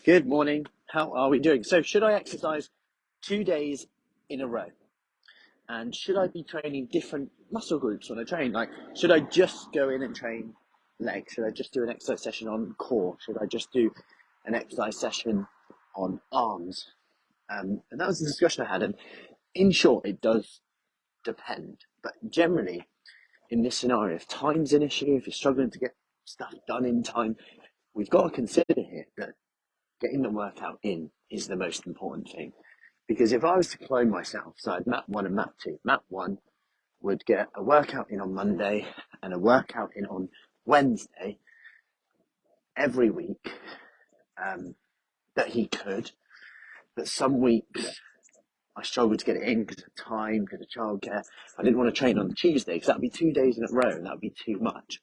Good morning. How are we doing? So, should I exercise 2 days in a row? And should I be training different muscle groups when I train? Like, should I just go in and train legs? Should I just do an exercise session on core? Should I just do an exercise session on arms? And that was the discussion I had. And in short, it does depend. But generally, in this scenario, if time's an issue, if you're struggling to get stuff done in time, we've got to consider here that getting the workout in is the most important thing. Because if I was to clone myself, so I had map 1 and map 2, map 1 would get a workout in on Monday and a workout in on Wednesday every week that he could. But some weeks I struggled to get it in because of time, because of childcare. I didn't want to train on the Tuesday because that would be 2 days in a row and that would be too much.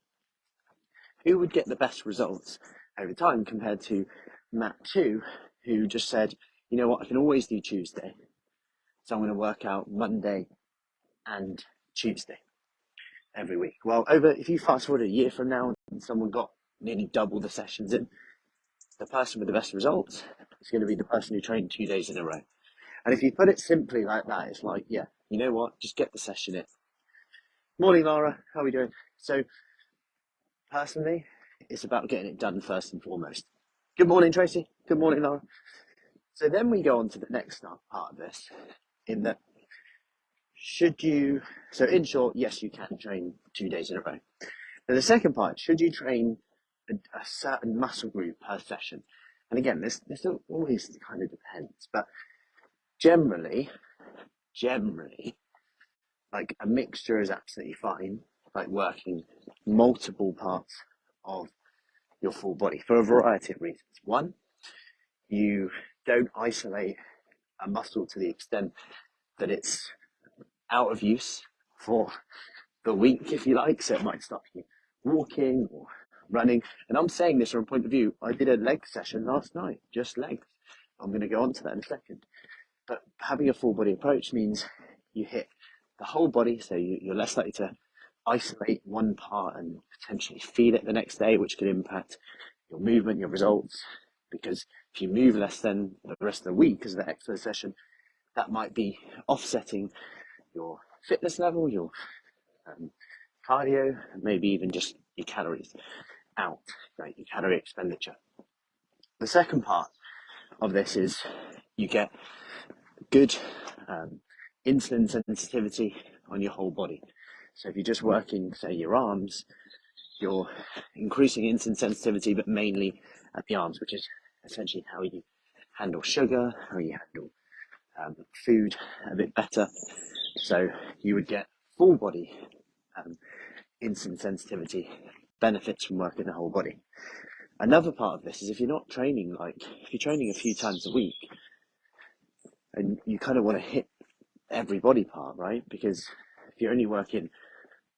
Who would get the best results over time compared to map 2, who just said, you know what, I can always do Tuesday. So I'm going to work out Monday and Tuesday every week. Well, if you fast forward a year from now and someone got nearly double the sessions in, the person with the best results is going to be the person who trained 2 days in a row. And if you put it simply like that, it's like, yeah, you know what, just get the session in. Morning, Laura. How are we doing? So personally, it's about getting it done first and foremost. Good morning, Tracy. Good morning, Laura. So then we go on to the next part of this, in that so in short, yes, you can train 2 days in a row. Now the second part, should you train a certain muscle group per session? And again, this always kind of depends, but generally, like a mixture is absolutely fine, like working multiple parts of your full body for a variety of reasons. One, you don't isolate a muscle to the extent that it's out of use for the week, if you like, so it might stop you walking or running. And I'm saying this from a point of view, I did a leg session last night, just legs. I'm going to go on to that in a second. But having a full body approach means you hit the whole body, so you're less likely to isolate one part and potentially feel it the next day, which could impact your movement, your results. Because if you move less than the rest of the week as the exercise session, that might be offsetting your fitness level, your cardio, and maybe even just your calories out, right? Your calorie expenditure. The second part of this is you get good insulin sensitivity on your whole body. So if you're just working, say, your arms, you're increasing insulin sensitivity, but mainly at the arms, which is essentially how you handle sugar, how you handle food a bit better. So you would get full body insulin sensitivity benefits from working the whole body. Another part of this is if you're training a few times a week, and you kind of want to hit every body part, right? Because if you're only working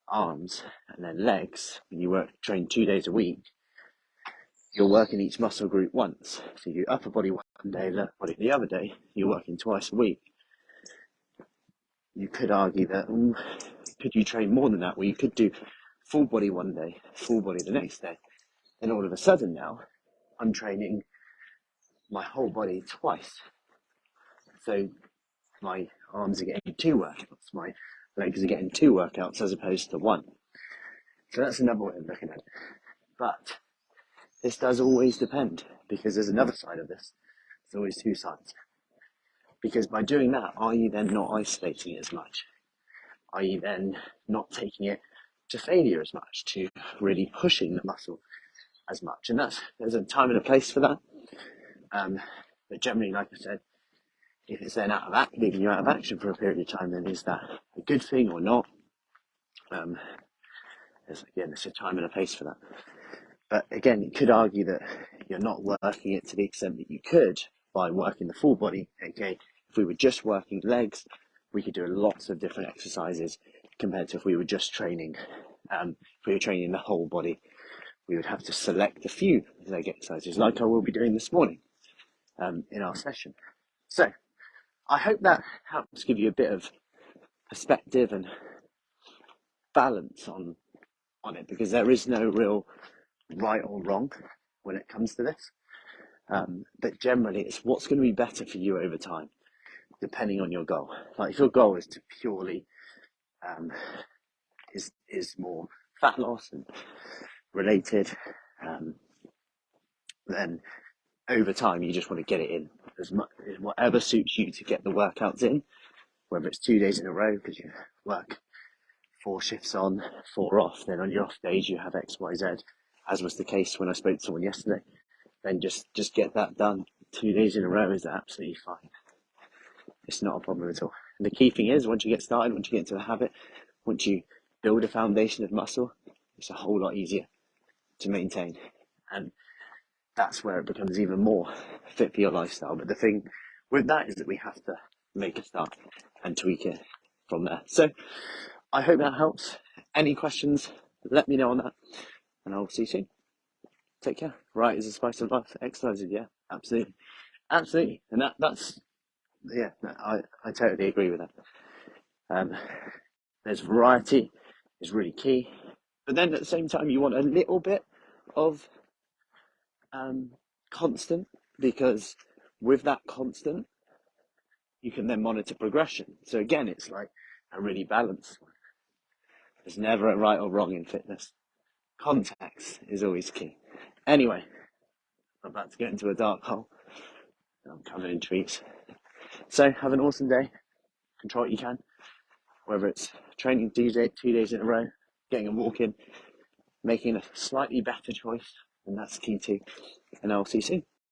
arms and then legs, and you train 2 days a week, you're working each muscle group once. So you upper body one day, lower body the other day, you're working twice a week. You could argue that, could you train more than that? Well, you could do full body one day, full body the next day. And all of a sudden now, I'm training my whole body twice. So my arms are getting 2 workouts, my legs are getting 2 workouts as opposed to 1. So that's another way of looking at it. But this does always depend, because there's another side of this. There's always 2 sides. Because by doing that, are you then not isolating it as much? Are you then not taking it to failure as much, to really pushing the muscle as much? And there's a time and a place for that. But generally, like I said, if it's then leaving you out of action for a period of time, then is that a good thing or not? There's a time and a place for that. But again, you could argue that you're not working it to the extent that you could by working the full body. Okay, if we were just working legs, we could do lots of different exercises compared to if we were just training. If we were training the whole body, we would have to select a few leg exercises, like I will be doing this morning in our session. So I hope that helps give you a bit of perspective and balance on it, because there is no real right or wrong when it comes to this. But generally, it's what's going to be better for you over time, depending on your goal. Like if your goal is to purely is more fat loss and related, then over time you just want to get it in as much, whatever suits you to get the workouts in, whether it's 2 days in a row because you work 4 shifts on, 4 off, then on your off days you have XYZ, as was the case when I spoke to someone yesterday. Then just get that done. 2 days in a row is absolutely fine. It's not a problem at all. And the key thing is, once you get started, once you get into the habit, once you build a foundation of muscle, it's a whole lot easier to maintain. And that's where it becomes even more fit for your lifestyle. But the thing with that is that we have to make a start and tweak it from there. So I hope that helps. Any questions, let me know on that, and I'll see you soon. Take care. Right is the spice of life. Exercises, yeah, absolutely. Absolutely. And that's, yeah, I totally agree with that. There's variety is really key. But then at the same time, you want a little bit of constant, because with that constant, you can then monitor progression. So again, it's like a really balanced one. There's never a right or wrong in fitness. Context is always key. Anyway, I'm about to get into a dark hole. I'm covered in trees. So have an awesome day. Control what you can. Whether it's training 2 days in a row, getting a walk in, making a slightly better choice, and that's key too. And I'll see you soon.